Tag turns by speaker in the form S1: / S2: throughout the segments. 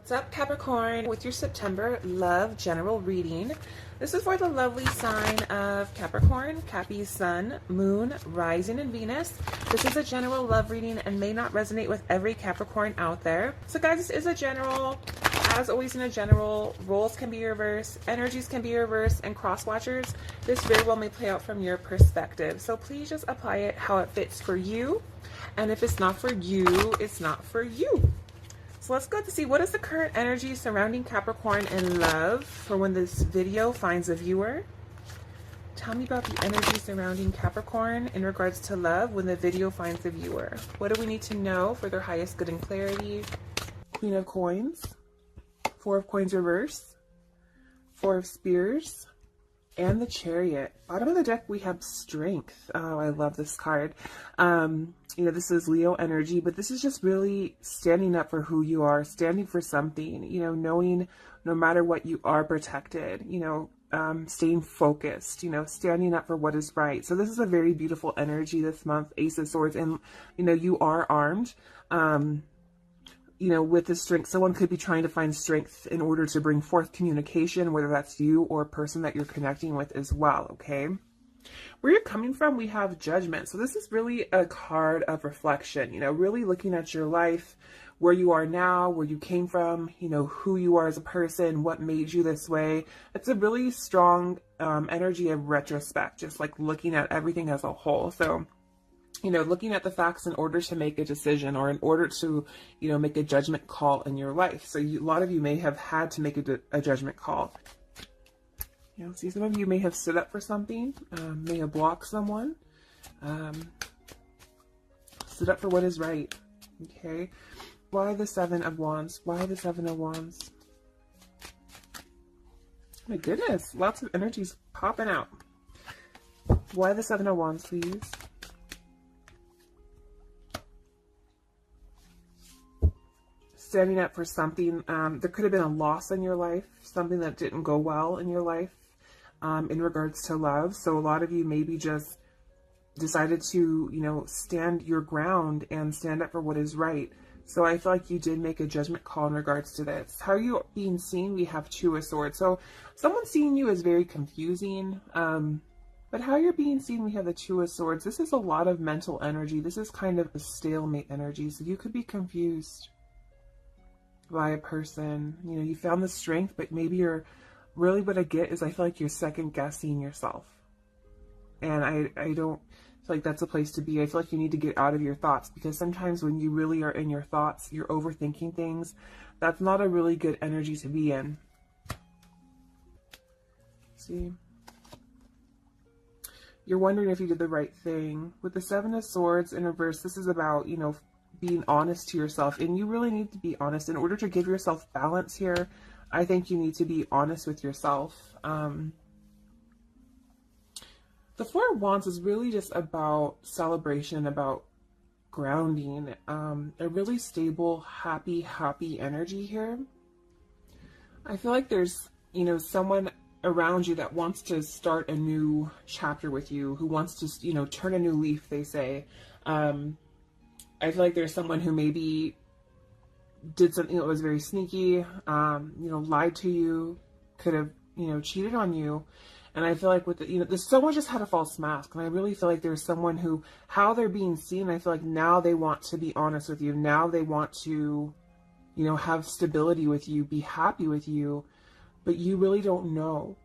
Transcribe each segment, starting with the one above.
S1: What's up, Capricorn? With your September love general reading. This is for the lovely sign of Capricorn, Cappy's sun, moon, rising, and Venus. This is a general love reading and may not resonate with every Capricorn out there. So guys, this is a general. As always in a general, roles can be reversed, energies can be reversed, and cross watchers, this very well may play out from your perspective. So please just apply it how it fits for you. And if it's not for you, it's not for you. So let's go to see what is the current energy surrounding Capricorn in love for when this video finds a viewer. Tell me about the energy surrounding Capricorn in regards to love when the video finds a viewer. What do we need to know for their highest good and clarity? Queen of Coins, Four of Coins reverse, Four of Spears, and the Chariot. Bottom of the deck, we have Strength. Oh, I love this card. You know, this is Leo energy, but this is just really standing up for who you are, standing for something, you know, knowing no matter what you are protected, you know, staying focused, you know, standing up for what is right. So this is a very beautiful energy this month, Ace of Swords, and, you know, you are armed. You know, with the strength, someone could be trying to find strength in order to bring forth communication, whether that's you or a person that you're connecting with as well, okay? Where you're coming from, we have Judgment. So this is really a card of reflection, you know, really looking at your life, where you are now, where you came from, you know, who you are as a person, what made you this way. It's a really strong energy of retrospect, just like looking at everything as a whole. So, you know, looking at the facts in order to make a decision or in order to, you know, make a judgment call in your life. So a lot of you may have had to make a judgment call. You know, see, some of you may have stood up for something, may have blocked someone, stood up for what is right, okay? Why the Seven of Wands? Why the Seven of Wands? My goodness, lots of energies popping out. Why the Seven of Wands, please? Standing up for something. There could have been a loss in your life, something that didn't go well in your life in regards to love. So a lot of you maybe just decided to, you know, stand your ground and stand up for what is right. So I feel like you did make a judgment call in regards to this. How are you being seen? We have Two of Swords. So someone seeing you is very confusing. But how you're being seen, we have the Two of Swords. This is a lot of mental energy. This is kind of a stalemate energy. So you could be confused by a person. You know, you found the strength, but maybe you're really, what I get is I feel like you're second guessing yourself. And I don't feel like that's a place to be. I feel like you need to get out of your thoughts, because sometimes when you really are in your thoughts, you're overthinking things. That's not a really good energy to be in. See? You're wondering if you did the right thing. With the Seven of Swords in reverse, this is about, you know, being honest to yourself, and you really need to be honest in order to give yourself balance here. I think you need to be honest with yourself. The Four of Wands is really just about celebration, about grounding, a really stable, happy energy here. I feel like there's, you know, someone around you that wants to start a new chapter with you, who wants to, you know, turn a new leaf, they say. I feel like there's someone who maybe did something that was very sneaky, you know, lied to you, could have, you know, cheated on you. And I feel like with the, you know, there's someone just had a false mask. And I really feel like there's someone who, how they're being seen, I feel like now they want to be honest with you. Now they want to, you know, have stability with you, be happy with you, but you really don't know.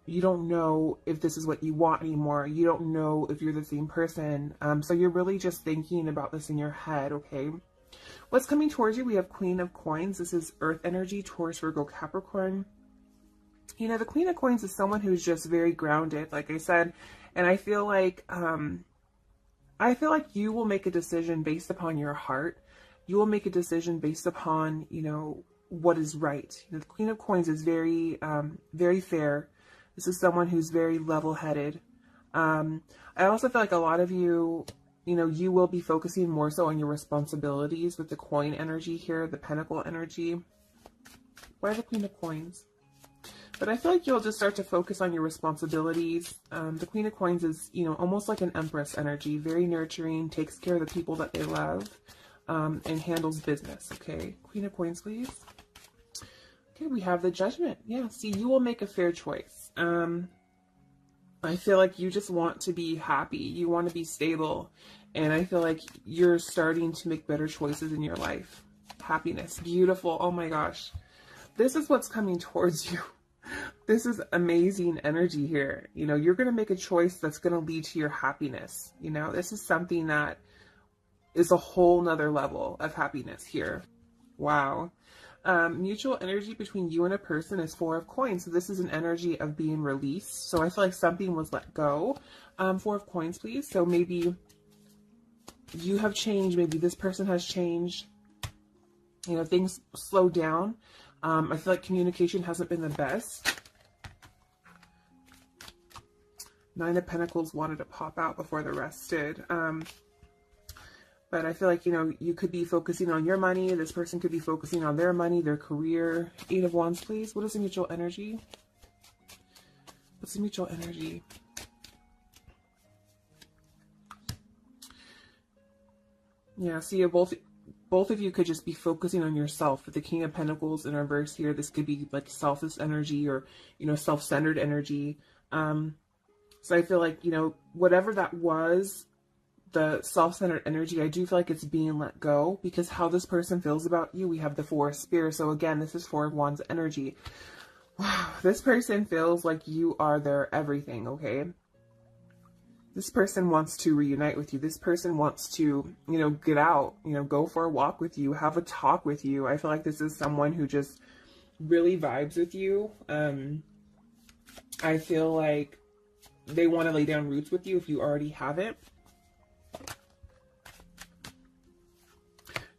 S1: You don't know if this is what you want anymore. You don't know if you're the same person. So you're really just thinking about this in your head, okay? What's coming towards you? We have Queen of Coins. This is Earth energy, Taurus, Virgo, Capricorn. You know, the Queen of Coins is someone who's just very grounded, like I said. And I feel like you will make a decision based upon your heart. You will make a decision based upon, you know, what is right. You know, the Queen of Coins is very, very fair. This is someone who's very level-headed. I also feel like a lot of you, you know, you will be focusing more so on your responsibilities with the coin energy here, the pentacle energy. Why the Queen of Coins? But I feel like you'll just start to focus on your responsibilities. The Queen of Coins is, you know, almost like an Empress energy, very nurturing, takes care of the people that they love, and handles business, okay? Queen of Coins, please. Okay, we have the Judgment. Yeah, see, you will make a fair choice. I feel like you just want to be happy. You want to be stable. And I feel like you're starting to make better choices in your life. Happiness. Beautiful. Oh my gosh. This is what's coming towards you. This is amazing energy here. You know, you're going to make a choice that's going to lead to your happiness. You know, this is something that is a whole nother level of happiness here. Wow. Mutual energy between you and a person is 4 of Coins. So this is an energy of being released. So I feel like something was let go. 4 of Coins, please. So maybe you have changed. Maybe this person has changed. You know, things slowed down. I feel like communication hasn't been the best. 9 of Pentacles wanted to pop out before the rest did. But I feel like, you know, you could be focusing on your money. This person could be focusing on their money, their career. 8 of Wands, please. What is the mutual energy? What's the mutual energy? Yeah, see, both of you could just be focusing on yourself. With the King of Pentacles in reverse here, this could be like selfish energy or, you know, self-centered energy. So I feel like, you know, whatever that was, the self-centered energy, I do feel like it's being let go, because how this person feels about you, we have the 4 of Spears. So again, this is 4 of Wands energy. Wow, this person feels like you are their everything, okay? This person wants to reunite with you. This person wants to, you know, get out, you know, go for a walk with you, have a talk with you. I feel like this is someone who just really vibes with you. I feel like they want to lay down roots with you if you already haven't.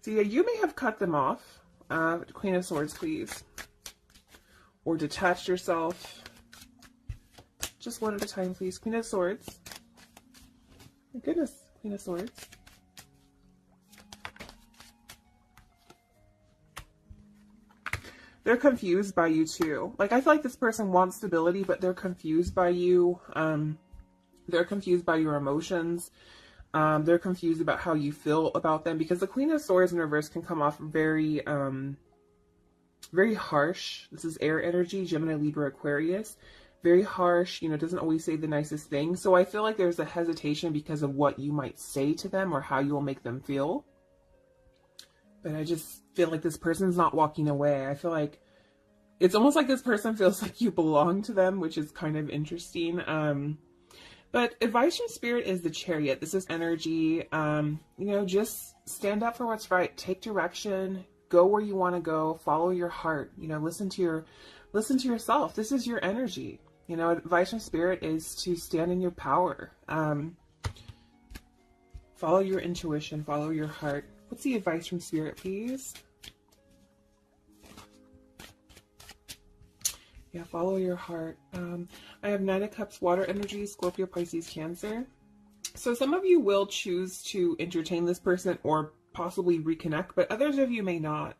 S1: So yeah, you may have cut them off. Queen of Swords, please. Or detached yourself. Just one at a time, please. Queen of Swords. My goodness, Queen of Swords. They're confused by you too. Like, I feel like this person wants stability, but they're confused by you. They're confused by your emotions. They're confused about how you feel about them, because the Queen of Swords in reverse can come off very, very harsh. This is air energy, Gemini, Libra, Aquarius. Very harsh, you know, doesn't always say the nicest thing. So I feel like there's a hesitation because of what you might say to them or how you will make them feel. But I just feel like this person's not walking away. I feel like it's almost like this person feels like you belong to them, which is kind of interesting. But advice from Spirit is the Chariot. This is energy. You know, just stand up for what's right. Take direction. Go where you want to go. Follow your heart. You know, listen to yourself. This is your energy. You know, advice from Spirit is to stand in your power. Follow your intuition. Follow your heart. What's the advice from Spirit, please? Yeah, follow your heart. I have 9 of Cups, water energy, Scorpio, Pisces, Cancer. So some of you will choose to entertain this person or possibly reconnect, but others of you may not.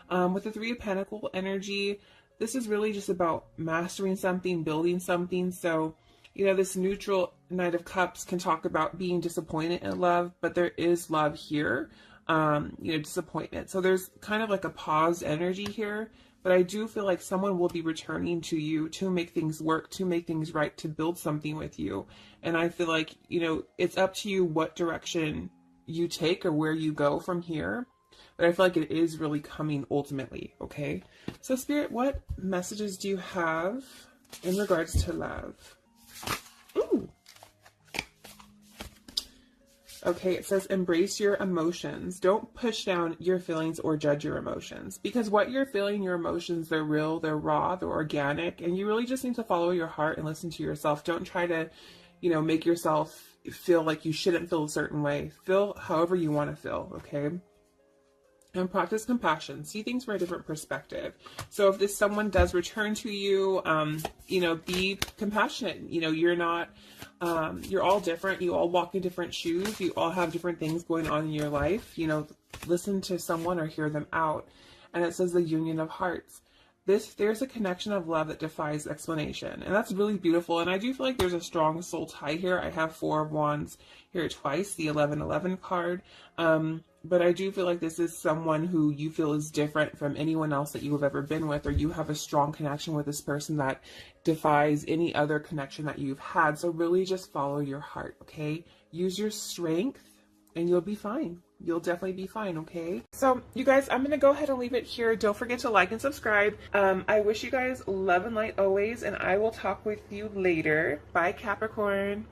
S1: With the 3 of Pentacles energy, this is really just about mastering something, building something. So, you know, this neutral Knight of Cups can talk about being disappointed in love, but there is love here. You know, disappointment. So there's kind of like a paused energy here, but I do feel like someone will be returning to you to make things work, to make things right, to build something with you. And I feel like, you know, it's up to you what direction you take or where you go from here. But I feel like it is really coming ultimately, okay? So Spirit, what messages do you have in regards to love? Ooh. Okay, it says embrace your emotions. Don't push down your feelings or judge your emotions. Because what you're feeling, your emotions, they're real, they're raw, they're organic. And you really just need to follow your heart and listen to yourself. Don't try to, you know, make yourself feel like you shouldn't feel a certain way. Feel however you want to feel, okay? And practice compassion. See things from a different perspective. So if this someone does return to you, you know, be compassionate. You know, you're not, you're all different. You all walk in different shoes. You all have different things going on in your life. You know, listen to someone or hear them out. And it says the union of hearts. there's a connection of love that defies explanation, and that's really beautiful. And I do feel like there's a strong soul tie here. I have Four of Wands here twice, the 1111 card. But I do feel like this is someone who you feel is different from anyone else that you have ever been with, or you have a strong connection with this person that defies any other connection that you've had. So really just follow your heart, okay? Use your strength and you'll be fine. You'll definitely be fine, okay? So, you guys, I'm going to go ahead and leave it here. Don't forget to like and subscribe. I wish you guys love and light always, and I will talk with you later. Bye, Capricorn.